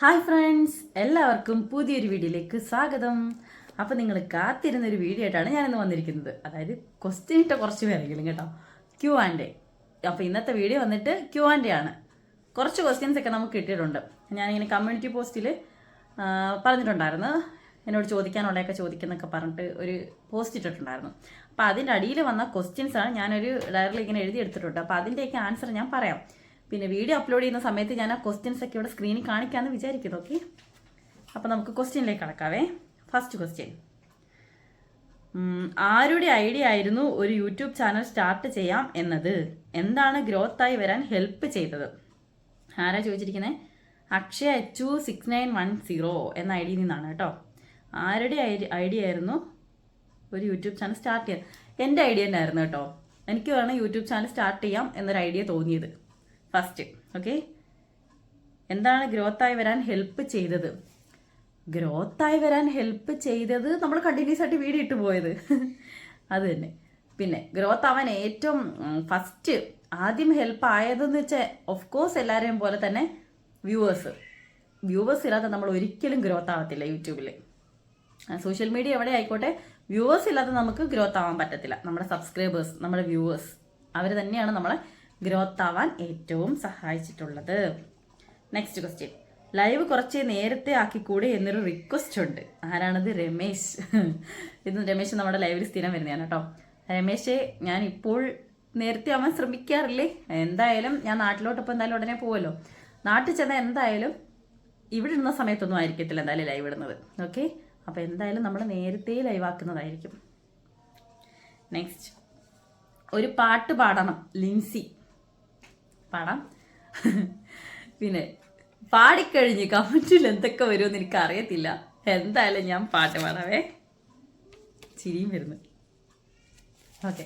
Hi friends, എല്ലാവർക്കും പുതിയൊരു വീഡിയോയിലേക്ക് സ്വാഗതം. അപ്പോൾ നിങ്ങൾ കാത്തിരുന്നൊരു വീഡിയോ ആയിട്ടാണ് ഞാനിന്ന് വന്നിരിക്കുന്നത്. അതായത് ക്വസ്റ്റ്യൻ ഇട്ട കുറച്ച് പേരെങ്കിലും കേട്ടോ, Q&A. അപ്പോൾ ഇന്നത്തെ വീഡിയോ വന്നിട്ട് Q&A ആണ്. കുറച്ച് ക്വസ്റ്റ്യൻസ് ഒക്കെ നമുക്ക് കിട്ടിയിട്ടുണ്ട്. ഞാനിങ്ങനെ കമ്മ്യൂണിറ്റി പോസ്റ്റിൽ പറഞ്ഞിട്ടുണ്ടായിരുന്നു, എന്നോട് ചോദിക്കാനുള്ളതൊക്കെ ചോദിക്കുന്നൊക്കെ പറഞ്ഞിട്ട് ഒരു പോസ്റ്റ് ഇട്ടിട്ടുണ്ടായിരുന്നു. അപ്പോൾ അതിൻ്റെ അടിയിൽ വന്ന ക്വസ്റ്റ്യൻസാണ് ഞാനൊരു ഡയറിയിൽ ഇങ്ങനെ എഴുതിയെടുത്തിട്ടുണ്ട്. അപ്പോൾ അതിൻ്റെയൊക്കെ ആൻസർ ഞാൻ പറയാം. പിന്നെ വീഡിയോ അപ്ലോഡ് ചെയ്യുന്ന സമയത്ത് ഞാൻ ആ ക്വസ്റ്റ്യൻസ് ഒക്കെ ഇവിടെ സ്ക്രീനിൽ കാണിക്കാമെന്ന് വിചാരിക്കുന്നു. ഓക്കെ, അപ്പോൾ നമുക്ക് ക്വസ്റ്റ്യനിലേക്ക് കടക്കാവേ. ഫസ്റ്റ് ക്വസ്റ്റ്യൻ, ആരുടെ ഐഡിയ ആയിരുന്നു ഒരു യൂട്യൂബ് ചാനൽ സ്റ്റാർട്ട് ചെയ്യാം എന്നത്? എന്താണ് ഗ്രോത്തായി വരാൻ ഹെൽപ്പ് ചെയ്തത്? ആരാ ചോദിച്ചിരിക്കുന്നത്? അക്ഷയ HU6910 എന്ന ഐഡിയയിൽ നിന്നാണ് കേട്ടോ. ആരുടെ ഐഡിയ ആയിരുന്നു ഒരു യൂട്യൂബ് ചാനൽ സ്റ്റാർട്ട് ചെയ്യാൻ? എൻ്റെ ഐഡിയ തന്നെ ആയിരുന്നു കേട്ടോ. എനിക്ക് വേണം യൂട്യൂബ് ചാനൽ സ്റ്റാർട്ട് ചെയ്യാം എന്നൊരു ഐഡിയ തോന്നിയത് ഫസ്റ്റ്. ഓക്കെ, എന്താണ് ഗ്രോത്തായി വരാൻ ഹെൽപ്പ് ചെയ്തത്? ഗ്രോത്തായി വരാൻ ഹെൽപ്പ് ചെയ്തത് നമ്മൾ കണ്ടിന്യൂസ് ആയിട്ട് വീഡിയോ ഇട്ട് പോയത് അത് തന്നെ. പിന്നെ ഗ്രോത്ത് ആവാൻ ഏറ്റവും ഫസ്റ്റ് ആദ്യം ഹെൽപ്പ് ആയതെന്ന് വെച്ചാൽ ഓഫ് കോഴ്സ് എല്ലാവരെയും പോലെ തന്നെ വ്യൂവേഴ്സ് ഇല്ലാതെ നമ്മൾ ഒരിക്കലും ഗ്രോത്ത് ആവത്തില്ല. യൂട്യൂബിൽ സോഷ്യൽ മീഡിയ എവിടെ ആയിക്കോട്ടെ, വ്യൂവേഴ്സ് ഇല്ലാതെ നമുക്ക് ഗ്രോത്ത് ആവാൻ പറ്റത്തില്ല. നമ്മുടെ സബ്സ്ക്രൈബേഴ്സ്, നമ്മുടെ വ്യൂവേഴ്സ്, അവർ തന്നെയാണ് നമ്മളെ ഗ്രോത്ത് ആവാൻ ഏറ്റവും സഹായിച്ചിട്ടുള്ളത്. നെക്സ്റ്റ് ക്വസ്റ്റ്യൻ, ലൈവ് കുറച്ച് നേരത്തെ ആക്കിക്കൂടെ എന്നൊരു റിക്വസ്റ്റ് ഉണ്ട്. ആരാണത്? രമേശ്. ഇത് രമേശ് നമ്മുടെ ലൈവിൽ സ്ഥിരം വരുന്നതാണ് കേട്ടോ. രമേശ്, ഞാൻ ഇപ്പോൾ നേരത്തെ ആവാൻ ശ്രമിക്കാറില്ലേ. എന്തായാലും ഞാൻ നാട്ടിലോട്ടിപ്പോൾ എന്തായാലും ഉടനെ പോവല്ലോ. നാട്ടിൽ ചെന്നാൽ എന്തായാലും ഇവിടെ ഇടുന്ന സമയത്തൊന്നും ആയിരിക്കത്തില്ല എന്തായാലും ലൈവ് ഇടുന്നത്. ഓക്കെ, അപ്പോൾ എന്തായാലും നമ്മൾ നേരത്തെ ലൈവ് ആക്കുന്നതായിരിക്കും. നെക്സ്റ്റ്, ഒരു പാട്ട് പാടണം ലിൻസി. പാടാം. പിന്നെ പാടിക്കഴിഞ്ഞ് കമന്റിൽ എന്തൊക്കെ വരുമെന്ന് എനിക്ക് അറിയത്തില്ല. എന്തായാലും ഞാൻ പാട്ട് പാടാവേ. ചിരിയും വരുന്നു. ഓക്കെ,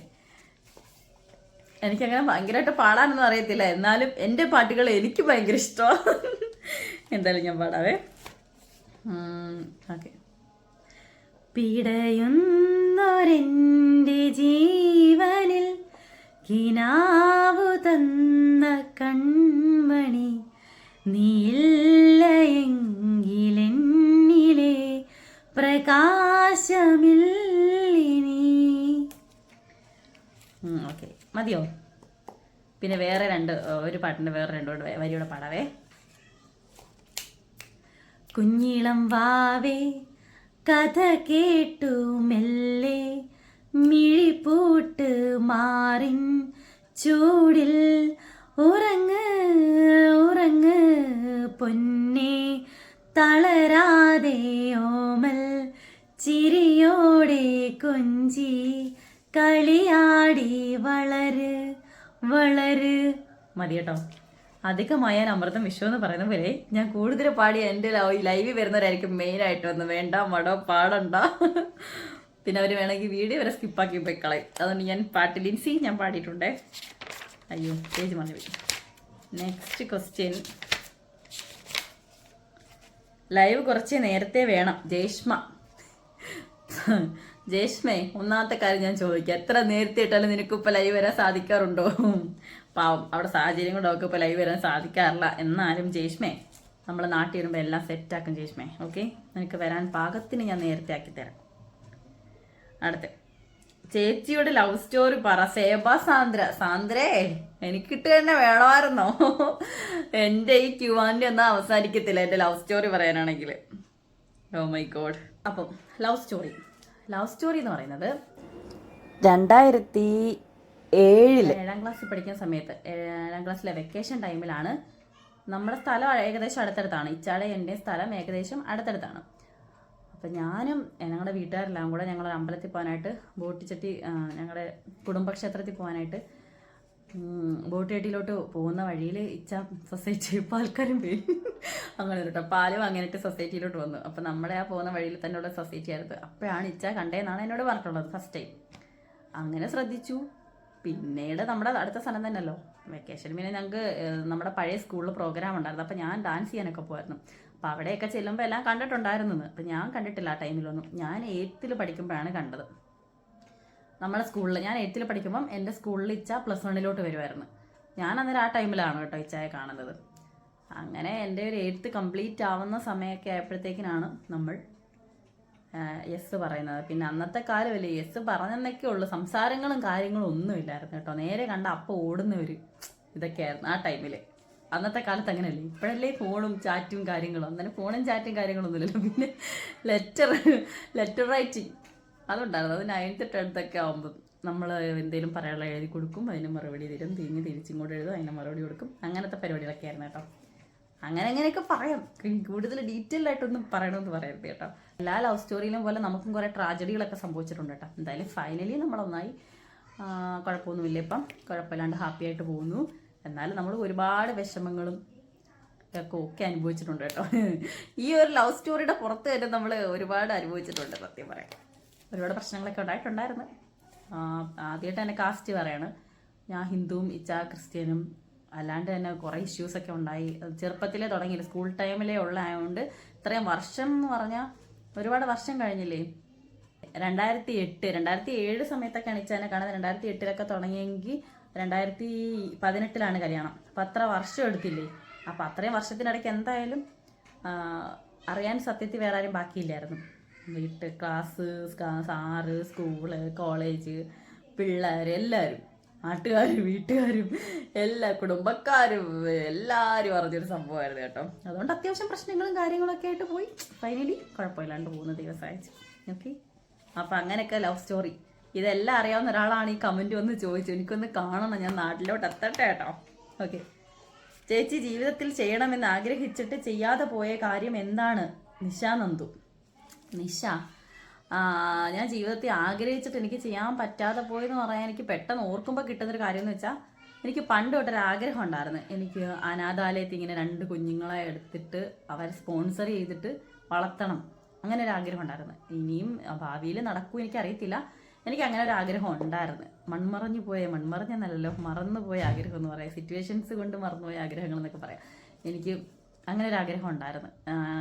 എനിക്കങ്ങനെ ഭയങ്കരമായിട്ട് പാടാനൊന്നും അറിയത്തില്ല, എന്നാലും എൻ്റെ പാട്ടുകൾ എനിക്ക് ഭയങ്കര ഇഷ്ടമാണ്. എന്തായാലും ഞാൻ പാടാവേ. ഓക്കെ, പിടയുന്നൊരെൻ്റെ ജീവനിൽ കിനാവു തന്ന കൺമണി, നീയില്ല എങ്കിലെന്നിലെ പ്രകാശമില്ലിനി. ഓക്കെ, മതിയോ? പിന്നെ വേറെ ഒരു പാട്ടിൻ്റെ വേറെ രണ്ട് വരിയോടെ പാടാവേ. കുഞ്ഞിളം വാവേ കഥ കേട്ടു മെല്ലെ, മിഴിപ്പൂട്ട് മാറിൻ ചൂടിൽ ഉറങ്ങ് ഉറങ്ങ് പൊന്നെ, തളരാതെ ഓമൽ ചിരിയോടെ കൊഞ്ചി കളിയാടി വളര് വളര്. മതി കേട്ടോ. അധികമായാൽ അമൃതം വിശ്വം എന്ന് പറയുന്ന പോലെ ഞാൻ കൂടുതൽ പാടി എൻ്റെ ലൈവിൽ വരുന്നവരായിരിക്കും മെയിനായിട്ട് വന്ന് വേണ്ട മടോ പാടണ്ട. പിന്നെ അവർ വേണമെങ്കിൽ വീഡിയോ വരെ സ്കിപ്പാക്കി പോയി കളയും. അതുകൊണ്ട് ഞാൻ പാട്ട് ലിൻസി ഞാൻ പാടിയിട്ടുണ്ടേ. അയ്യോ, പേജ് മതി. നെക്സ്റ്റ് ക്വസ്റ്റ്യൻ, ലൈവ് കുറച്ച് നേരത്തെ വേണം ജേഷ്മ. ജേഷ്മേ, ഒന്നാമത്തെ കാര്യം ഞാൻ ചോദിക്കാം, എത്ര നേരത്തെ ഇട്ടാലും നിനക്കിപ്പോൾ ലൈവ് വരാൻ സാധിക്കാറുണ്ടോ? പാവം, അവിടെ സാഹചര്യം കൊണ്ടൊക്കെ ഇപ്പോൾ ലൈവ് വരാൻ സാധിക്കാറില്ല. എന്നാലും ജേഷ്മേ, നമ്മൾ നാട്ടിൽ വരുമ്പോൾ എല്ലാം സെറ്റാക്കും ജേഷ്മേ. ഓക്കെ, നിനക്ക് വരാൻ പാകത്തിന് ഞാൻ നേരത്തെ ആക്കി തരാം. അടുത്ത, ചേച്ചിയുടെ ലവ് സ്റ്റോറി പറ. സേബ സാന്ദ്രേ, എനിക്കിട്ട് തന്നെ വേണമായിരുന്നോ? എൻ്റെ ഈ Q&A ഒന്നും അവസാനിക്കത്തില്ല എൻ്റെ ലവ് സ്റ്റോറി പറയാനാണെങ്കിൽ. Oh my god. അപ്പം ലവ് സ്റ്റോറി എന്ന് പറയുന്നത് 2007 7ാം ക്ലാസ്സിൽ പഠിക്കുന്ന സമയത്ത്, 7ാം ക്ലാസ്സിലെ വെക്കേഷൻ ടൈമിലാണ്. നമ്മുടെ സ്ഥലം ഏകദേശം അടുത്തടുത്താണ്. ഇച്ചാടെ എൻ്റെ സ്ഥലം ഏകദേശം അടുത്തടുത്താണ്. അപ്പം ഞാനും ഞങ്ങളുടെ വീട്ടുകാരെല്ലാം കൂടെ ഞങ്ങൾ അമ്പലത്തിൽ പോകാനായിട്ട് ബോട്ടിച്ചട്ടി, ഞങ്ങളുടെ കുടുംബക്ഷേത്രത്തിൽ പോകാനായിട്ട് ബോട്ടുചട്ടിയിലോട്ട് പോകുന്ന വഴിയിൽ ഇച്ച സൊസൈറ്റി, ഇപ്പോൾ ആൾക്കാരും പോയി അങ്ങനെ കേട്ടോ, പാലും അങ്ങനെയിട്ട് സൊസൈറ്റിയിലോട്ട് വന്നു. അപ്പം നമ്മുടെ ആ പോകുന്ന വഴിയിൽ തന്നെയുള്ള സൊസൈറ്റി ആയിരുന്നു. അപ്പോഴാണ് ഇച്ച കണ്ടേന്നാണ് എന്നോട് പറഞ്ഞിട്ടുള്ളത് ഫസ്റ്റ് ടൈം. അങ്ങനെ ശ്രദ്ധിച്ചു. പിന്നീട് നമ്മുടെ അടുത്ത സ്ഥലം തന്നെയല്ലോ വെക്കേഷൻ. പിന്നെ ഞങ്ങൾക്ക് നമ്മുടെ പഴയ സ്കൂളിൽ പ്രോഗ്രാം ഉണ്ടായിരുന്നു. അപ്പം ഞാൻ ഡാൻസ് ചെയ്യാനൊക്കെ പോയിരുന്നു. അപ്പോൾ അവിടെയൊക്കെ ചെല്ലുമ്പോൾ എല്ലാം കണ്ടിട്ടുണ്ടായിരുന്നത്. അപ്പം ഞാൻ കണ്ടിട്ടില്ല ആ ടൈമിലൊന്നും. ഞാൻ 8th പഠിക്കുമ്പോഴാണ് കണ്ടത്. നമ്മളെ സ്കൂളിൽ ഞാൻ 8th പഠിക്കുമ്പം എൻ്റെ സ്കൂളിൽ ഇച്ച +1 വരുമായിരുന്നു. ഞാൻ അന്നേരം ആ ടൈമിലാണ് കേട്ടോ ഇച്ചായെ കാണുന്നത്. അങ്ങനെ എൻ്റെ ഒരു 8th കംപ്ലീറ്റ് ആവുന്ന സമയമൊക്കെ ആയപ്പോഴത്തേക്കിനാണ് നമ്മൾ യെസ് പറയുന്നത്. പിന്നെ അന്നത്തെ കാലമല്ലേ യെസ് പറഞ്ഞെന്നൊക്കെ ഉള്ളു, സംസാരങ്ങളും കാര്യങ്ങളും ഒന്നുമില്ലായിരുന്നു കേട്ടോ. നേരെ കണ്ട അപ്പം ഓടുന്ന ഒരു ഇതൊക്കെയായിരുന്നു ആ ടൈമിൽ. അന്നത്തെ കാലത്ത് അങ്ങനെയല്ലേ, ഇപ്പോഴല്ലേ ഫോണും ചാറ്റും കാര്യങ്ങളും. അന്നേരം ഫോണും ചാറ്റും കാര്യങ്ങളൊന്നുമില്ലല്ലോ. പിന്നെ ലെറ്റർ റൈറ്റിംഗ് അതുണ്ടായിരുന്നു. അത് 9th 10th ഒക്കെ ആകുമ്പം നമ്മൾ എന്തെങ്കിലും പറയാനുള്ള എഴുതി കൊടുക്കും, അതിന് മറുപടി തരും, തിരിച്ചിങ്ങോട്ട് എഴുതും, അതിന് മറുപടി കൊടുക്കും. അങ്ങനത്തെ പരിപാടികളൊക്കെ ആയിരുന്നു കേട്ടോ. അങ്ങനെയൊക്കെ പറയാം, കൂടുതൽ ഡീറ്റെയിൽ ആയിട്ടൊന്നും പറയണമെന്ന് പറയരുത് കേട്ടോ. എല്ലാ ലവ് സ്റ്റോറിയിലും പോലെ നമുക്കും കുറേ ട്രാജഡികളൊക്കെ സംഭവിച്ചിട്ടുണ്ട് കേട്ടോ. എന്തായാലും ഫൈനലി നമ്മളൊന്നായി, കുഴപ്പമൊന്നുമില്ല, ഇപ്പം കുഴപ്പമില്ലാണ്ട് ഹാപ്പി ആയിട്ട് പോകുന്നു. എന്നാലും നമ്മൾ ഒരുപാട് വിഷമങ്ങളും ഒക്കെ അനുഭവിച്ചിട്ടുണ്ട് കേട്ടോ. ഈ ഒരു ലവ് സ്റ്റോറിയുടെ പുറത്ത് തന്നെ നമ്മൾ ഒരുപാട് അനുഭവിച്ചിട്ടുണ്ട് സത്യം പറയാം. ഒരുപാട് പ്രശ്നങ്ങളൊക്കെ ഉണ്ടായിട്ടുണ്ടായിരുന്നു. ആദ്യമായിട്ട് തന്നെ കാസ്റ്റ് പറയാണ്, ഞാൻ ഹിന്ദുവും ഇച്ച ക്രിസ്ത്യനും, അല്ലാണ്ട് തന്നെ കുറേ ഇഷ്യൂസൊക്കെ ഉണ്ടായി. ചെറുപ്പത്തിലേ തുടങ്ങിയില്ല, സ്കൂൾ ടൈമിലേ ഉള്ളതായതുകൊണ്ട് ഇത്രയും വർഷം എന്ന് പറഞ്ഞാൽ ഒരുപാട് വർഷം കഴിഞ്ഞില്ലേ. 2007 സമയത്തൊക്കെയാണ് ഇച്ചാനെ കാണുന്നത്. 2008 തുടങ്ങിയെങ്കിൽ 2018 കല്യാണം. അപ്പം അത്ര വർഷം എടുത്തില്ലേ. അപ്പം അത്രയും വർഷത്തിനിടയ്ക്ക് എന്തായാലും അറിയാൻ സത്യത്തിൽ വേറെ ആരും ബാക്കിയില്ലായിരുന്നു. വീട്ട്, ക്ലാസ്, സാറ്, സ്കൂള്, കോളേജ്, പിള്ളേർ, എല്ലാവരും, നാട്ടുകാരും വീട്ടുകാരും എല്ലാ കുടുംബക്കാരും എല്ലാവരും അറിഞ്ഞൊരു സംഭവമായിരുന്നു കേട്ടോ. അതുകൊണ്ട് അത്യാവശ്യം പ്രശ്നങ്ങളും കാര്യങ്ങളൊക്കെ ആയിട്ട് പോയി. ഫൈനലി കുഴപ്പമില്ലാണ്ട് പോകുന്ന ദിവസമായിട്ട്. ഓക്കെ, അപ്പം അങ്ങനെയൊക്കെ ലവ് സ്റ്റോറി. ഇതെല്ലാം അറിയാവുന്ന ഒരാളാണ് ഈ കമൻറ്റ് വന്ന് ചോദിച്ചു. എനിക്കൊന്ന് കാണണം, ഞാൻ നാട്ടിലോട്ട് എത്തട്ടെ കേട്ടോ. ഓക്കെ, ചേച്ചി ജീവിതത്തിൽ ചെയ്യണമെന്ന് ആഗ്രഹിച്ചിട്ട് ചെയ്യാതെ പോയ കാര്യം എന്താണ്? നിഷ നന്ദു. നിഷ, ഞാൻ ജീവിതത്തിൽ ആഗ്രഹിച്ചിട്ട് എനിക്ക് ചെയ്യാൻ പറ്റാതെ പോയെന്ന് പറയാൻ എനിക്ക് പെട്ടെന്ന് ഓർക്കുമ്പോൾ കിട്ടുന്നൊരു കാര്യം എന്ന് വെച്ചാൽ, എനിക്ക് പണ്ട് തൊട്ടൊരു ആഗ്രഹം ഉണ്ടായിരുന്നു. എനിക്ക് അനാഥാലയത്തിൽ ഇങ്ങനെ 2 കുഞ്ഞുങ്ങളെ എടുത്തിട്ട് അവരെ സ്പോൺസർ ചെയ്തിട്ട് വളർത്തണം, അങ്ങനെ ഒരു ആഗ്രഹം ഉണ്ടായിരുന്നു. ഇനിയും ഭാവിയിൽ നടക്കും എനിക്കറിയത്തില്ല. എനിക്ക് അങ്ങനെ ഒരു ആഗ്രഹം ഉണ്ടായിരുന്നു. മൺമറഞ്ഞെന്നല്ലോ, മറന്നുപോയ ആഗ്രഹം എന്ന് പറയാം. സിറ്റുവേഷൻസ് കൊണ്ട് മറന്നുപോയ ആഗ്രഹങ്ങൾ എന്നൊക്കെ പറയാം. എനിക്ക് അങ്ങനെ ഒരു ആഗ്രഹം ഉണ്ടായിരുന്നു.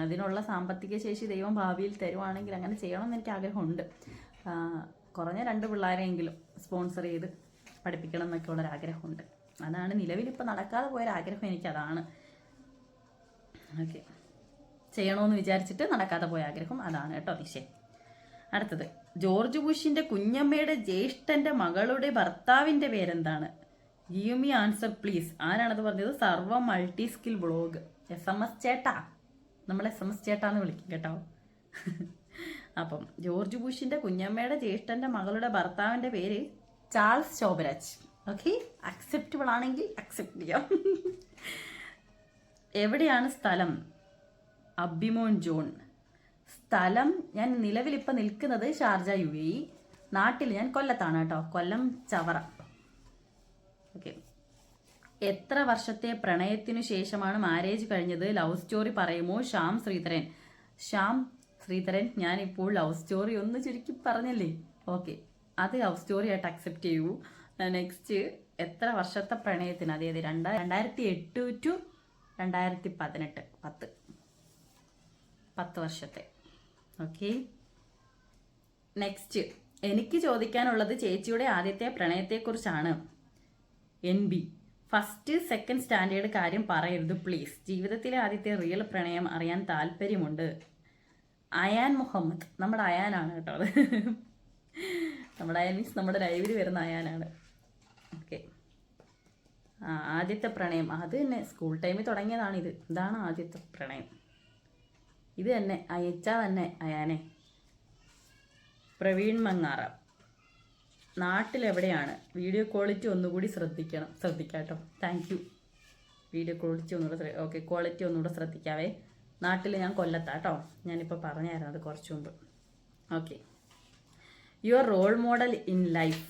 അതിനുള്ള സാമ്പത്തിക ശേഷി ദൈവം ഭാവിയിൽ തരുവാണെങ്കിൽ അങ്ങനെ ചെയ്യണമെന്ന് എനിക്ക് ആഗ്രഹമുണ്ട്. കുറഞ്ഞ 2 പിള്ളേരെങ്കിലും സ്പോൺസർ ചെയ്ത് പഠിപ്പിക്കണം എന്നൊക്കെ ഉള്ളൊരാഗ്രഹമുണ്ട്. അതാണ് നിലവിലിപ്പോൾ നടക്കാതെ പോയൊരാഗ്രഹം, എനിക്കതാണ്. ഓക്കെ, ചെയ്യണമെന്ന് വിചാരിച്ചിട്ട് നടക്കാതെ പോയ ആഗ്രഹം അതാണ് കേട്ടോ നിശ്ചയം. അടുത്തത്, ജോർജ് ബുഷിന്റെ കുഞ്ഞമ്മയുടെ ജ്യേഷ്ഠന്റെ മകളുടെ ഭർത്താവിന്റെ പേരെന്താണ്? Give me answer please. ആരാണത് പറഞ്ഞത്? സർവ മൾട്ടി സ്കിൽ ബ്ലോഗ്. SMS ചേട്ടാ, നമ്മൾ SMS ചേട്ടാന്ന് വിളിക്കും കേട്ടോ. അപ്പം ജോർജ് ബുഷിന്റെ കുഞ്ഞമ്മയുടെ ജ്യേഷ്ഠന്റെ മകളുടെ ഭർത്താവിന്റെ പേര് ചാൾസ് ശോഭരാജ്. ഓക്കെ, അക്സെപ്റ്റബിൾ ആണെങ്കിൽ അക്സെപ്റ്റ് ചെയ്യാം. എവിടെയാണ് സ്ഥലം? അബിമോൻ ജോൺ. സ്ഥലം, ഞാൻ നിലവിലിപ്പോൾ നിൽക്കുന്നത് ഷാർജ UAE. നാട്ടിൽ ഞാൻ കൊല്ലത്താണ് കേട്ടോ, കൊല്ലം ചവറ. ഓക്കെ, എത്ര വർഷത്തെ പ്രണയത്തിനു ശേഷമാണ് മാരേജ് കഴിഞ്ഞത്? ലവ് സ്റ്റോറി പറയുമോ? ശ്യാം ശ്രീധരൻ, ഞാനിപ്പോൾ ലവ് സ്റ്റോറി ഒന്ന് ചുരുക്കി പറഞ്ഞല്ലേ. ഓക്കെ, അത് ലവ് സ്റ്റോറി ആയിട്ട് അക്സെപ്റ്റ് ചെയ്യൂ. നെക്സ്റ്റ്, എത്ര വർഷത്തെ പ്രണയത്തിന്? അതെ 2008 to 2018, 10 വർഷത്തെ. ഓക്കെ, നെക്സ്റ്റ്, എനിക്ക് ചോദിക്കാനുള്ളത് ചേച്ചിയുടെ ആദ്യത്തെ പ്രണയത്തെക്കുറിച്ചാണ്. NB, ഫസ്റ്റ് സെക്കൻഡ് സ്റ്റാൻഡേർഡ് കാര്യം പറയരുത് പ്ലീസ്. ജീവിതത്തിലെ ആദ്യത്തെ റിയൽ പ്രണയം അറിയാൻ താല്പര്യമുണ്ട്. അയാൻ മുഹമ്മദ്, നമ്മുടെ അയാനാണ് കേട്ടോ അത്. നമ്മുടെ അയാൻ മീൻസ് നമ്മുടെ ലൈവിൽ വരുന്ന അയാനാണ്. ഓക്കെ, ആദ്യത്തെ പ്രണയം അത് തന്നെ സ്കൂൾ ടൈമിൽ തുടങ്ങിയതാണ്. ഇതാണ് ആദ്യത്തെ പ്രണയം. ഇത് തന്നെ അയച്ചാ തന്നെ അയാനെ. പ്രവീൺ മങ്ങാറ, നാട്ടിലെവിടെയാണ്? വീഡിയോ ക്വാളിറ്റി ഒന്നുകൂടി ശ്രദ്ധിക്കാട്ടോ. Thank you. വീഡിയോ ക്വാളിറ്റി ഒന്നുകൂടെ ശ്രദ്ധിക്കാവേ. നാട്ടിൽ ഞാൻ കൊല്ലത്താട്ടോ, ഞാനിപ്പോൾ പറഞ്ഞായിരുന്നു അത് കുറച്ച് മുമ്പ്. Okay, your role model in life.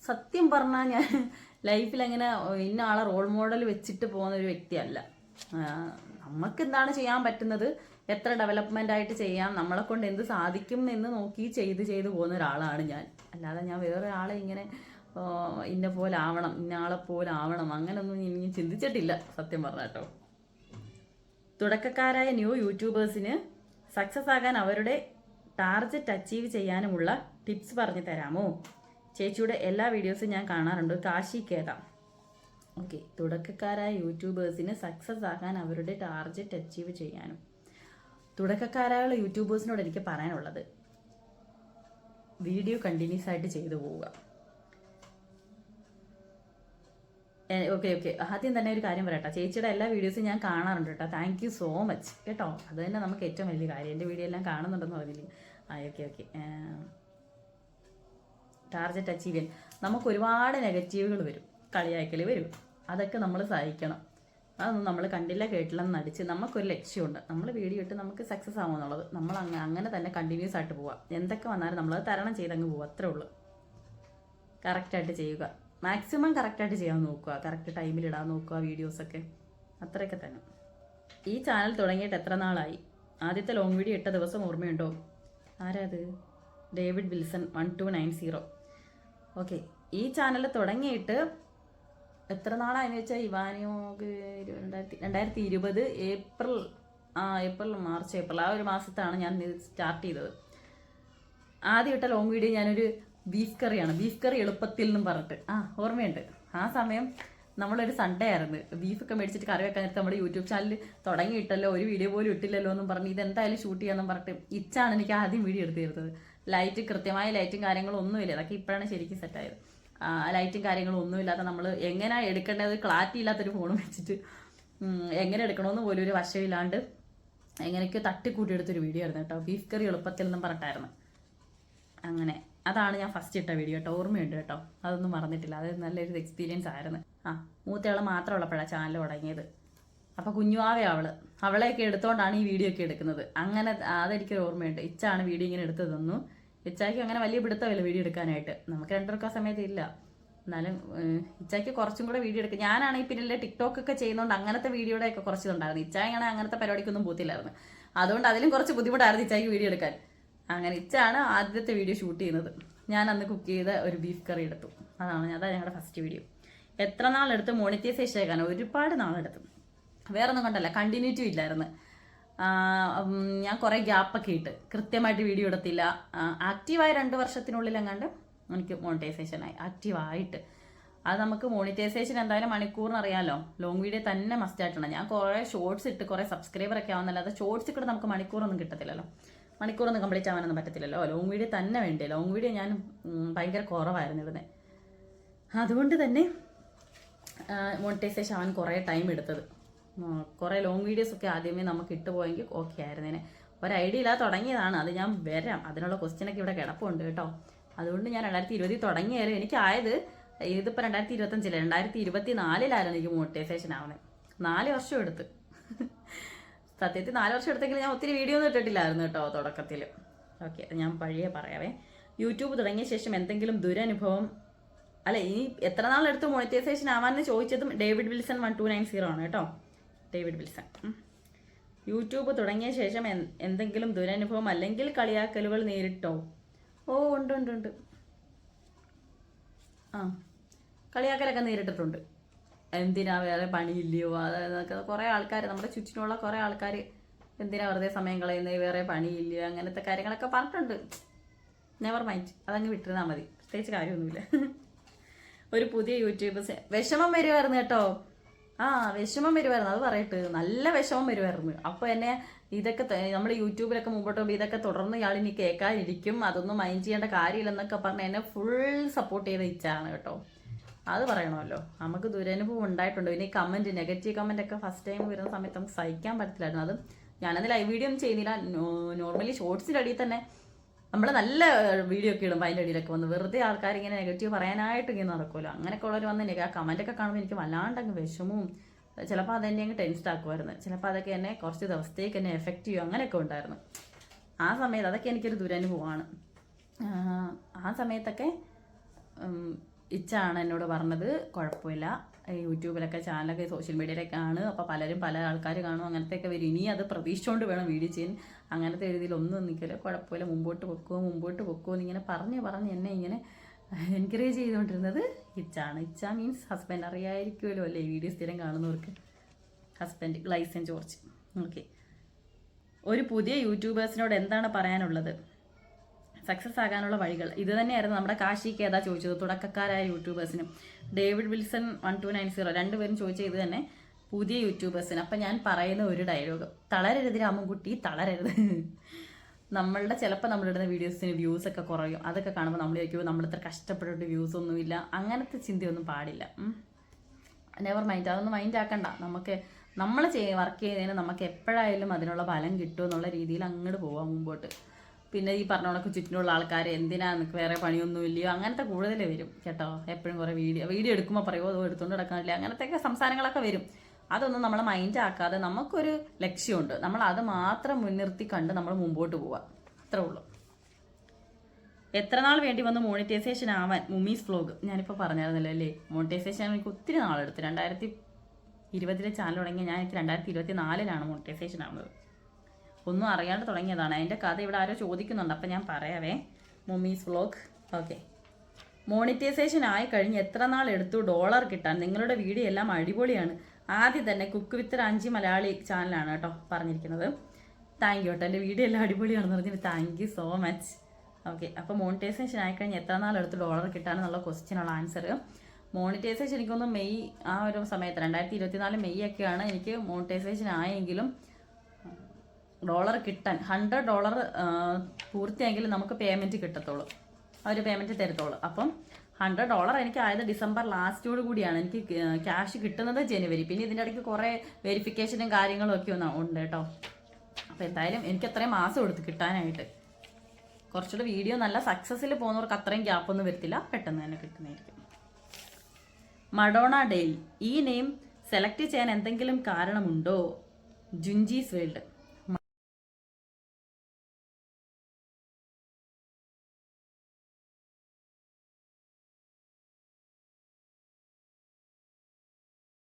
സത്യം പറഞ്ഞാൽ ഞാൻ ലൈഫിൽ അങ്ങനെ ഇന്ന ആളെ റോൾ മോഡൽ വെച്ചിട്ട് പോകുന്ന ഒരു വ്യക്തിയല്ല. നമുക്ക് എന്താണ് ചെയ്യാൻ പറ്റുന്നത്, എത്ര ഡെവലപ്മെൻ്റ് ആയിട്ട് ചെയ്യാം, നമ്മളെ കൊണ്ട് എന്ത് സാധിക്കും എന്ന് നോക്കി ചെയ്ത് പോകുന്ന ഒരാളാണ് ഞാൻ. അല്ലാതെ ഞാൻ വേറെ ആളെ ഇങ്ങനെ ഇന്ന പോലെ ആവണം, ഇന്ന ആളെ പോലെ ആവണം, അങ്ങനെയൊന്നും ഞാൻ ചിന്തിച്ചിട്ടില്ല സത്യം പറഞ്ഞ കേട്ടോ. തുടക്കക്കാരായ ന്യൂ യൂട്യൂബേഴ്സിന് സക്സസ് ആകാൻ അവരുടെ ടാർഗറ്റ് അച്ചീവ് ചെയ്യാനുമുള്ള ടിപ്സ് പറഞ്ഞു തരാമോ? ചേച്ചിയുടെ എല്ലാ വീഡിയോസും ഞാൻ കാണാറുണ്ട്. കാശി കേത. ഓക്കെ, തുടക്കക്കാരായ യൂട്യൂബേഴ്സിന് സക്സസ് ആകാൻ അവരുടെ ടാർഗറ്റ് അച്ചീവ് ചെയ്യാനും. തുടക്കക്കാരായുള്ള യൂട്യൂബേഴ്സിനോട് എനിക്ക് പറയാനുള്ളത്, വീഡിയോ കണ്ടിന്യൂസ് ആയിട്ട് ചെയ്തു പോവുക. ഓക്കെ, ആദ്യം തന്നെ ഒരു കാര്യം പറയട്ടെ, ചേച്ചിയുടെ എല്ലാ വീഡിയോസും ഞാൻ കാണാറുണ്ട് കേട്ടോ. താങ്ക് യു സോ മച്ച് കേട്ടോ. അത് തന്നെ നമുക്ക് ഏറ്റവും വലിയ കാര്യം. എൻ്റെ വീഡിയോ എല്ലാം കാണുന്നുണ്ടെന്ന് പറഞ്ഞില്ലേ? ഓക്കെ. ടാർഗറ്റ് അച്ചീവ് ചെയ്യാൻ നമുക്ക് ഒരുപാട് നെഗറ്റീവുകൾ വരും, കളിയാക്കൽ വരും. അതൊക്കെ നമ്മൾ സഹിക്കണം. അതൊന്നും നമ്മൾ കണ്ടില്ല കേട്ടില്ലെന്ന് നടിച്ച് നമുക്കൊരു ലക്ഷ്യമുണ്ട്. നമ്മൾ വീഡിയോ ഇട്ട് നമുക്ക് സക്സസ് ആവുമെന്നുള്ളത്. നമ്മൾ അങ്ങനെ തന്നെ കണ്ടിന്യൂസ് ആയിട്ട് പോവാം. എന്തൊക്കെ വന്നാലും നമ്മളത് തരണം ചെയ്തങ്ങ് പോവുക. അത്രേ ഉള്ളൂ. കറക്റ്റായിട്ട് ചെയ്യുക. മാക്സിമം കറക്റ്റായിട്ട് ചെയ്യാൻ നോക്കുക. കറക്റ്റ് ടൈമിൽ ഇടാൻ നോക്കുക വീഡിയോസൊക്കെ. അത്രയൊക്കെ തന്നെ. ഈ ചാനൽ തുടങ്ങിയിട്ട് എത്ര നാളായി? ആദ്യത്തെ ലോങ് വീഡിയോ ഇട്ട ദിവസം ഓർമ്മയുണ്ടോ? ആരാത്? David Wilson 1290. ഓക്കെ, ഈ ചാനൽ തുടങ്ങിയിട്ട് എത്ര നാളായെന്ന് വെച്ചാൽ ഇവാനിയോഗ് 2020 ഏപ്രിൽ മാർച്ച് ആ ഒരു മാസത്താണ് ഞാൻ സ്റ്റാർട്ട് ചെയ്തത്. ആദ്യം ഇട്ട ലോങ് വീഡിയോ ഞാനൊരു ബീഫ് കറിയാണ്. ബീഫ് കറി എളുപ്പത്തിൽ എന്നും പറഞ്ഞിട്ട് ഓർമ്മയുണ്ട്. ആ സമയം നമ്മളൊരു സൺഡേ ആയിരുന്നു. ബീഫൊക്കെ മേടിച്ചിട്ട് കറി വെക്കാൻ നേരത്തെ നമ്മുടെ യൂട്യൂബ് ചാനൽ തുടങ്ങിയിട്ടല്ലോ, ഒരു വീഡിയോ പോലും ഇട്ടില്ലല്ലോ എന്നും പറഞ്ഞ് ഇതെന്തായാലും ഷൂട്ട് ചെയ്യാമെന്നും പറഞ്ഞിട്ട് ഇച്ചാണ് എനിക്ക് ആദ്യം വീഡിയോ എടുത്ത് തരുന്നത്. ലൈറ്റ്, കൃത്യമായ ലൈറ്റും കാര്യങ്ങളും ഒന്നുമില്ല. അതൊക്കെ ഇപ്പോഴാണ് ശരിക്കും സെറ്റായത്. ലൈറ്റും കാര്യങ്ങളും ഒന്നുമില്ലാത്ത നമ്മൾ എങ്ങനെ എടുക്കേണ്ടത്, ക്ലാരിറ്റി ഇല്ലാത്തൊരു ഫോൺ വെച്ചിട്ട് എങ്ങനെ എടുക്കണമെന്ന് പോലും ഒരു വശമില്ലാണ്ട് എങ്ങനെയൊക്കെ തട്ടിക്കൂട്ടി എടുത്തൊരു വീഡിയോ ആയിരുന്നു കേട്ടോ. ബീഫ് കറി എളുപ്പത്തിൽ എന്നും പറഞ്ഞിട്ടായിരുന്നു. അങ്ങനെ അതാണ് ഞാൻ ഫസ്റ്റ് ഇട്ട വീഡിയോ കേട്ടോ. ഓർമ്മയുണ്ട് കേട്ടോ, അതൊന്നും മറന്നിട്ടില്ല. അത് നല്ലൊരു എക്സ്പീരിയൻസ് ആയിരുന്നു. മൂത്തയാളെ മാത്രമുള്ളപ്പോഴാണ് ചാനൽ തുടങ്ങിയത്. അപ്പോൾ കുഞ്ഞുവാവേ അവളെയൊക്കെ എടുത്തുകൊണ്ടാണ് ഈ വീഡിയോ ഒക്കെ എടുക്കുന്നത്. അങ്ങനെ അതെനിക്കൊരു ഓർമ്മയുണ്ട്. ഇച്ചാണ് വീഡിയോ ഇങ്ങനെ എടുത്തു തന്നു. ഇച്ചായ്ക്ക് അങ്ങനെ വലിയ പിടുത്തമില്ല വീഡിയോ എടുക്കാനായിട്ട്. നമുക്ക് രണ്ടുപേർക്കും ആ സമയത്ത് ഇല്ല. എന്നാലും ഇച്ചായ്ക്ക് കുറച്ചും കൂടെ വീഡിയോ എടുക്കുക. ഞാനാണെങ്കിൽ പിന്നെ ടിക്ടോക്ക് ഒക്കെ ചെയ്യുന്നതുകൊണ്ട് അങ്ങനത്തെ വീഡിയോയുടെ ഒക്കെ കുറച്ചിതുണ്ടായിരുന്നു. ഇച്ചായാണ് അങ്ങനത്തെ പരിപാടിക്കൊന്നും പോത്തില്ലായിരുന്നു. അതുകൊണ്ട് അതിലും കുറച്ച് ബുദ്ധിമുട്ടായിരുന്നു ഇച്ചായ്ക്ക് വീഡിയോ എടുക്കാൻ. അങ്ങനെ ഇച്ചാണ് ആദ്യത്തെ വീഡിയോ ഷൂട്ട് ചെയ്യുന്നത്. ഞാൻ അന്ന് കുക്ക് ചെയ്ത ഒരു ബീഫ് കറി എടുത്തു. അതാണ് ഞങ്ങളുടെ ഫസ്റ്റ് വീഡിയോ. എത്ര നാളെടുത്ത് മോണിറ്റൈസേഷൻ ആക്കാൻ? ഒരുപാട് നാളെടുത്തു. വേറെ ഒന്നും കണ്ടല്ല, കണ്ടിന്യൂറ്റി ഇല്ലായിരുന്നു. ഞാൻ കുറേ ഗ്യാപ്പൊക്കെ ഇട്ട് കൃത്യമായിട്ട് വീഡിയോ എടുത്തില്ല. ആക്റ്റീവായ 2 വർഷത്തിനുള്ളിൽ എങ്ങാണ്ട് എനിക്ക് മോണിറ്റൈസേഷനായി. ആക്റ്റീവായിട്ട് അത് നമുക്ക് മോണിറ്റൈസേഷൻ എന്തായാലും മണിക്കൂറിന് അറിയാമല്ലോ. ലോങ് വീഡിയോ തന്നെ മസ്റ്റ് ആയിട്ടുണ്ട്. ഞാൻ കുറേ ഷോർട്സ് ഇട്ട് കുറേ സബ്സ്ക്രൈബറൊക്കെ ആവുന്നല്ലാതെ ഷോർട്സ് കൂടെ നമുക്ക് മണിക്കൂറൊന്നും കിട്ടത്തില്ലല്ലോ. മണിക്കൂറൊന്നും കംപ്ലീറ്റ് ആവാനൊന്നും പറ്റത്തില്ലല്ലോ. ലോങ് വീഡിയോ തന്നെ വേണ്ടേ. ലോങ് വീഡിയോ ഞാൻ ഭയങ്കര കുറവായിരുന്നു ഇടുന്നത്. അതുകൊണ്ട് തന്നെ മോണിറ്റൈസേഷൻ ആവാൻ കുറേ ടൈം എടുത്തത്. കുറേ ലോങ് വീഡിയോസൊക്കെ ആദ്യമേ നമുക്ക് ഇട്ടുപോയെങ്കിൽ ഓക്കെ ആയിരുന്നേനെ. ഒരു ഐഡിയ ഇല്ലാതെ തുടങ്ങിയതാണ്. അത് ഞാൻ വരാം. അതിനുള്ള ക്വസ്റ്റ്യനൊക്കെ ഇവിടെ കിടപ്പുണ്ട് കേട്ടോ. അതുകൊണ്ട് ഞാൻ 2020 തുടങ്ങിയാലും എനിക്കായത് ഇതിപ്പോൾ 2025 2024 എനിക്ക് മോണിറ്റൈസേഷൻ ആവുന്നത്. 4 വർഷം എടുത്ത്. സത്യത്തിൽ 4 വർഷം എടുത്തെങ്കിൽ ഞാൻ ഒത്തിരി വീഡിയോ ഒന്നും ഇട്ടിട്ടില്ലായിരുന്നു കേട്ടോ തുടക്കത്തിൽ. ഓക്കെ, ഞാൻ പഴയ പറയാവേ. യൂട്യൂബ് തുടങ്ങിയ ശേഷം എന്തെങ്കിലും ദുരനുഭവം? അല്ല, ഇനി എത്ര നാളെടുത്ത് മോണിറ്റൈസേഷൻ ആവാമെന്ന് ചോദിച്ചതും ഡേവിഡ് വിൽസൺ 1290 ആണ് കേട്ടോ. David Wilson. യൂട്യൂബ് തുടങ്ങിയ ശേഷം എന്തെങ്കിലും ദുരനുഭവം അല്ലെങ്കിൽ കളിയാക്കലുകൾ നേരിട്ടോ? ഓ ഉണ്ട്. കളിയാക്കലൊക്കെ നേരിട്ടിട്ടുണ്ട്. എന്തിനാ വേറെ പണിയില്ലയോ അതൊക്കെ കുറേ ആൾക്കാർ, നമ്മുടെ ചുറ്റിനുള്ള കുറേ ആൾക്കാർ എന്തിനാ വെറുതെ സമയം കളയുന്നത്, വേറെ പണിയില്ലയോ അങ്ങനത്തെ കാര്യങ്ങളൊക്കെ പറഞ്ഞിട്ടുണ്ട്. നെവർ മൈൻഡ്, അതങ്ങ് വിട്ടിരുന്നാൽ മതി. പ്രത്യേകിച്ച് കാര്യമൊന്നുമില്ല. ഒരു പുതിയ യൂട്യൂബേഴ്സ് വിഷമം വരുമായിരുന്നു കേട്ടോ. വിഷമം വരുമായിരുന്നു, അത് പറയട്ടെ. നല്ല വിഷമം വരുമായിരുന്നു. അപ്പോൾ എന്നെ ഇതൊക്കെ നമ്മൾ യൂട്യൂബിലൊക്കെ മുമ്പോട്ട് പോകുമ്പോൾ ഇതൊക്കെ തുടർന്ന് ഇയാൾ ഇനി കേൾക്കാനിരിക്കും, അതൊന്നും മൈൻഡ് ചെയ്യേണ്ട കാര്യമില്ലെന്നൊക്കെ പറഞ്ഞ് എന്നെ ഫുൾ സപ്പോർട്ട് ചെയ്ത ഇച്ചാണ് കേട്ടോ. അത് പറയണമല്ലോ. നമുക്ക് ദുരനുഭവം ഉണ്ടായിട്ടുണ്ട്. പിന്നെ ഈ കമൻറ്റ്, നെഗറ്റീവ് കമൻ്റ് ഒക്കെ ഫസ്റ്റ് ടൈം വരുന്ന സമയത്ത് നമുക്ക് സഹിക്കാൻ പറ്റില്ലായിരുന്നു. അത് ഞാനത് ലൈവ് വീഡിയോ ഒന്നും ചെയ്യുന്നില്ല. നോർമലി ഷോർട്സിൻ്റെ അടിയിൽ തന്നെ നമ്മൾ നല്ല വീഡിയോ ഒക്കെ ഇടുമ്പോൾ അതിൻ്റെ അടിയിലൊക്കെ വന്ന് വെറുതെ ആൾക്കാർ ഇങ്ങനെ നെഗറ്റീവ് പറയാനായിട്ട് ഇങ്ങനെ നടക്കുമല്ലോ. അങ്ങനെയൊക്കെ ഉള്ളവർ വന്ന് ആ കമൻറ്റൊക്കെ കാണുമ്പോൾ എനിക്ക് വല്ലാണ്ടങ്ങ് വിഷമവും ചിലപ്പോൾ അതെന്നെ അങ്ങ് ടെൻസ്ഡ് ആക്കുമായിരുന്നു. ചിലപ്പോൾ അതൊക്കെ എന്നെ കുറച്ച് ദിവസത്തേക്ക് എന്നെ എഫക്റ്റ് ചെയ്യും. അങ്ങനെയൊക്കെ ഉണ്ടായിരുന്നു. ആ സമയത്ത് അതൊക്കെ എനിക്കൊരു ദുരനുഭവമാണ്. ആ സമയത്തൊക്കെ ഇച്ചാണ് എന്നോട് പറഞ്ഞത് കുഴപ്പമില്ല, യൂട്യൂബിലൊക്കെ ചാനലൊക്കെ സോഷ്യൽ മീഡിയയിലൊക്കെ ആണ്, അപ്പോൾ പലരും പല ആൾക്കാർ കാണും, അങ്ങനത്തെയൊക്കെ വരും. ഇനി അത് പ്രതീക്ഷിച്ചുകൊണ്ട് വേണം വീഡിയോ ചെയ്യാൻ. അങ്ങനത്തെ രീതിയിലൊന്നും നിൽക്കില്ല, കുഴപ്പമില്ല, മുമ്പോട്ട് പൊക്കോ എന്നിങ്ങനെ പറഞ്ഞ് എന്നെ ഇങ്ങനെ എൻകറേജ് ചെയ്തുകൊണ്ടിരുന്നത് ഇച്ചാണ്. ഇച്ച മീൻസ് ഹസ്ബൻഡ്. അറിയായിരിക്കുമല്ലോ അല്ലേ വീഡിയോ സ്ഥിരം കാണുന്നവർക്ക്. Husband ഗ്ലൈസൻ George. ഓക്കെ, ഒരു പുതിയ യൂട്യൂബേഴ്സിനോട് എന്താണ് പറയാനുള്ളത്? സക്സസ് ആകാനുള്ള വഴികൾ ഇത് തന്നെയായിരുന്നു നമ്മുടെ കാശിക്ക് ഏതാ ചോദിച്ചത്, തുടക്കക്കാരായ യൂട്യൂബേഴ്സിനും. ഡേവിഡ് വിൽസൺ 1290 രണ്ടുപേരും ചോദിച്ച ഇത് തന്നെ പുതിയ യൂട്യൂബേഴ്സിന്. അപ്പം ഞാൻ പറയുന്ന ഒരു ഡയലോഗ്, തളരരുത് രാമൻകുട്ടി, തളരരുത്. നമ്മളുടെ ചിലപ്പോൾ നമ്മളിടുന്ന വീഡിയോസിന് വ്യൂസ് ഒക്കെ കുറയും. അതൊക്കെ കാണുമ്പോൾ നമ്മൾ ചോദിക്കുമ്പോൾ നമ്മളിത്ര കഷ്ടപ്പെട്ടിട്ട് വ്യൂസ് ഒന്നുമില്ല, അങ്ങനത്തെ ചിന്തയൊന്നും പാടില്ല. നെവർ മൈൻഡ്, അതൊന്നും മൈൻഡ് ആക്കണ്ട. നമുക്ക് നമ്മൾ വർക്ക് ചെയ്യുന്നതിന് നമുക്ക് എപ്പോഴായാലും അതിനുള്ള ഫലം കിട്ടും എന്നുള്ള രീതിയിൽ അങ്ങോട്ട് പോവാം മുമ്പോട്ട്. പിന്നെ ഈ പറഞ്ഞ കണക്ക് ചുറ്റിനുള്ള ആൾക്കാർ എന്തിനാ നിനക്ക് വേറെ പണിയൊന്നും ഇല്ലയോ, അങ്ങനത്തെ കൂടുതലേ വരും കേട്ടോ. എപ്പോഴും കുറേ വീഡിയോ എടുക്കുമ്പോൾ പറയുമോ അതോ എടുത്തുകൊണ്ട് നടക്കാനില്ല, അങ്ങനത്തെയൊക്കെ സംസാരങ്ങളൊക്കെ വരും. അതൊന്നും നമ്മൾ മൈൻഡ് ആക്കാതെ നമുക്കൊരു ലക്ഷ്യമുണ്ട്, നമ്മൾ അത് മാത്രം മുൻനിർത്തി കണ്ട് നമ്മൾ മുമ്പോട്ട് പോവുക, അത്രേ ഉള്ളൂ. എത്ര നാൾ വേണ്ടി വന്നു മോണിറ്റൈസേഷൻ ആവാൻ? മുമീസ് വ്ലോഗ് ഞാനിപ്പോൾ പറഞ്ഞായിരുന്നല്ലോ അല്ലേ. മോണിറ്റൈസേഷൻ എനിക്ക് ഒത്തിരി നാളെടുത്ത്. 2020 ചാനൽ തുടങ്ങിയ ഞാൻ, എനിക്ക് 2024 മോണിറ്റൈസേഷൻ ആവുന്നത്. ഒന്നും അറിയാണ്ട് തുടങ്ങിയതാണ്. അതിൻ്റെ കഥ ഇവിടെ ആരോ ചോദിക്കുന്നുണ്ട്, അപ്പം ഞാൻ പറയാവേ. മുമീസ് വ്ലോഗ്. ഓക്കെ, മോണിറ്റൈസേഷൻ ആയി കഴിഞ്ഞ് എത്ര നാൾ എടുത്തു ഡോളർ കിട്ടാൻ? നിങ്ങളുടെ വീഡിയോ എല്ലാം അടിപൊളിയാണ്. ആദ്യം തന്നെ കുക്ക് വിത്ത് റാഞ്ചി മലയാളി ചാനലാണ് കേട്ടോ പറഞ്ഞിരിക്കുന്നത്. താങ്ക് യു കേട്ടോ, എൻ്റെ വീഡിയോ എല്ലാം അടിപൊളിയാണെന്ന് പറഞ്ഞിട്ട് thank you so much. Okay, അപ്പോൾ മോണിറ്റൈസേഷൻ ആയിക്കഴിഞ്ഞ് എത്ര നാളെടുത്ത് ഡോളർ കിട്ടാനെന്നുള്ള ക്വസ്റ്റ്യനുള്ള ആൻസർ, മോണിറ്റൈസേഷൻ എനിക്കൊന്ന് മെയ് ആ ഒരു സമയത്ത് 2024 മെയ് ഒക്കെയാണ് എനിക്ക് മോണിറ്റൈസേഷൻ ആയെങ്കിലും ഡോളർ കിട്ടാൻ $100 പൂർത്തിയായെങ്കിലും നമുക്ക് പേയ്മെൻറ്റ് കിട്ടത്തുള്ളൂ, അവർ പേയ്മെൻറ്റ് തരത്തുള്ളൂ. അപ്പം $100 എനിക്ക് ആയത് ഡിസംബർ ലാസ്റ്റോട് കൂടിയാണ് എനിക്ക് ക്യാഷ് കിട്ടുന്നത്, ജനുവരി. പിന്നെ ഇതിൻ്റെ ഇടയ്ക്ക് കുറേ വെരിഫിക്കേഷനും കാര്യങ്ങളും ഒക്കെ ഉണ്ട് കേട്ടോ. അപ്പോൾ എന്തായാലും എനിക്ക് അത്രയും മാസം എടുത്ത് കിട്ടാനായിട്ട്. കുറച്ചുകൂടെ വീഡിയോ നല്ല സക്സസ്സിൽ പോകുന്നവർക്ക് അത്രയും ഗ്യാപ്പൊന്നും വരത്തില്ല, പെട്ടെന്ന് തന്നെ കിട്ടുന്നതായിരിക്കും. മഡോണ ഡെയിൽ, ഈ നെയിം സെലക്ട് ചെയ്യാൻ എന്തെങ്കിലും കാരണമുണ്ടോ? ജുഞ്ചീസ് വേൾഡ്.